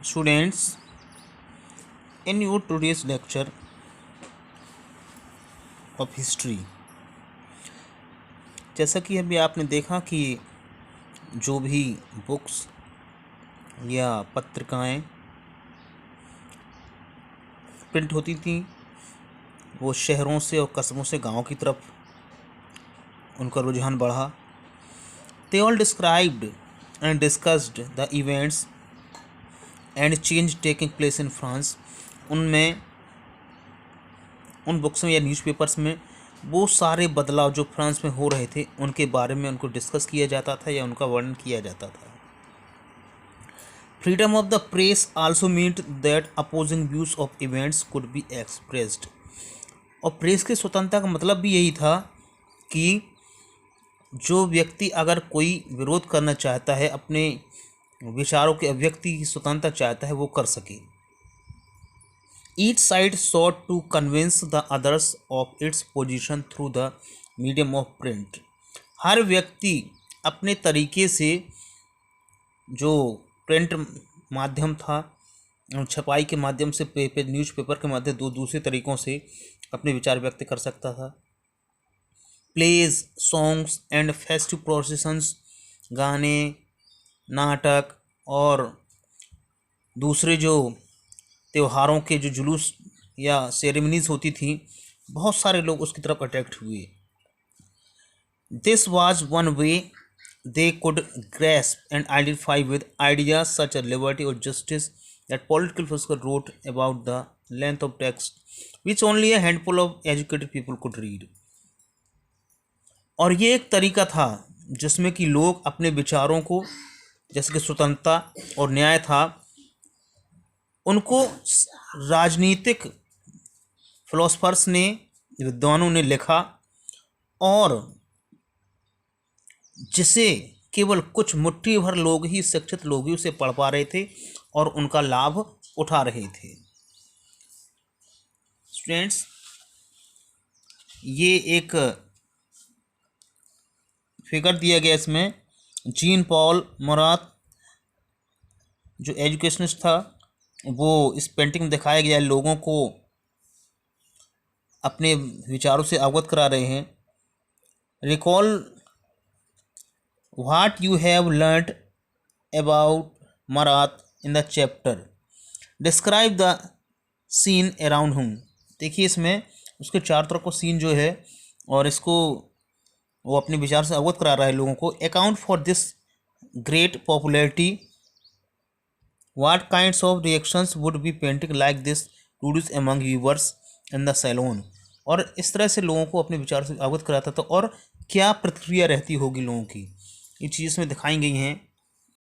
Students, in your today's lecture of history, जैसा कि अभी आपने देखा कि जो भी बुक्स या पत्रिकाएं प्रिंट होती थी वो शहरों से और कस्बों से गांवों की तरफ उनका रुझान बढ़ा। They all described and discussed the events and change taking place in France। उनमें उन बुक्स में या न्यूज़पेपर्स में वो सारे बदलाव जो फ्रांस में हो रहे थे उनके बारे में उनको डिस्कस किया जाता था या उनका वर्णन किया जाता था। Freedom of the press also meant that opposing views of events could be expressed. और प्रेस की स्वतंत्रता का मतलब भी यही था कि जो व्यक्ति अगर कोई विरोध करना चाहता है, अपने विचारों के अभिव्यक्ति की स्वतंत्रता चाहता है, वो कर सके। Each side sought to convince the others of its position through the medium of print। हर व्यक्ति अपने तरीके से जो प्रिंट माध्यम था, छपाई के माध्यम से, न्यूज़पेपर के माध्यम दूसरे तरीक़ों से अपने विचार व्यक्त कर सकता था। Plays, songs and festive processions, गाने, नाटक और दूसरे जो त्योहारों के जो जुलूस या सेरेमनीज होती थी, बहुत सारे लोग उसकी तरफ अट्रैक्ट हुए। This was one way they could grasp and identify with ideas such as liberty और justice that political philosopher wrote about the length of text which only a handful of educated people could read. और ये एक तरीका था जिसमें कि लोग अपने विचारों को, जैसे कि स्वतंत्रता और न्याय था, उनको राजनीतिक फिलोसफर्स ने, विद्वानों ने लिखा और जिसे केवल कुछ मुट्ठी भर लोग ही, शिक्षित लोग ही उसे पढ़ पा रहे थे और उनका लाभ उठा रहे थे। स्टूडेंट्स, ये एक फिगर दिया गया, इसमें जीन पॉल मोरात जो एजुकेशनिस्ट था वो इस पेंटिंग में दिखाया गया, लोगों को अपने विचारों से अवगत करा रहे हैं। Recall what you have learned about Marat in the chapter, describe the scene around him. देखिए इसमें उसके चारों तरफ को सीन जो है और इसको वो अपने विचार से अवगत करा रहा है लोगों को। Account for this great popularity, what kinds of reactions would be painting like this produce among viewers in the salon. और इस तरह से लोगों को अपने विचार से अवगत कराता था और क्या प्रतिक्रिया रहती होगी लोगों की, ये चीज़ इसमें दिखाई गई हैं।